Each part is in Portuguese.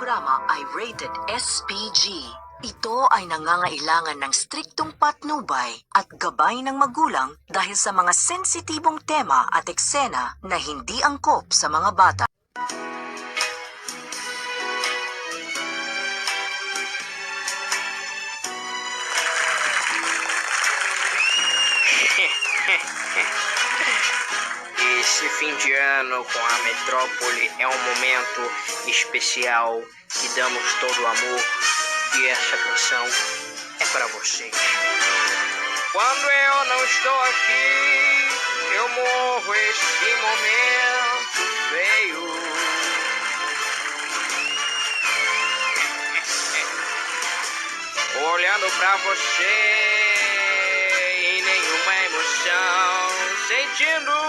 programa ay rated SPG. Ito ay nangangailangan ng striktong patnubay at gabay ng magulang dahil sa mga sensitibong tema at eksena na hindi angkop sa mga bata. Esse fim de ano com a metrópole é um momento especial que damos todo o amor e essa canção é para vocês. Quando eu não estou aqui, eu morro, esse momento veio. Olhando pra você e nenhuma emoção sentindo.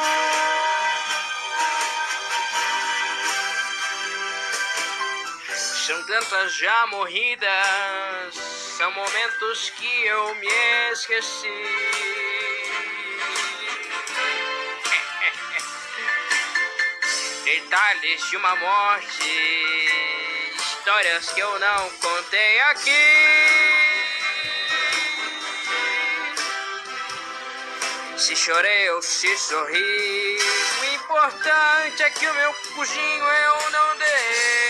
São tantas já morridas, são momentos que eu me esqueci. Detalhes de uma morte, histórias que eu não contei aqui. Se chorei ou se sorri, o importante é que o meu cozinho eu não dei.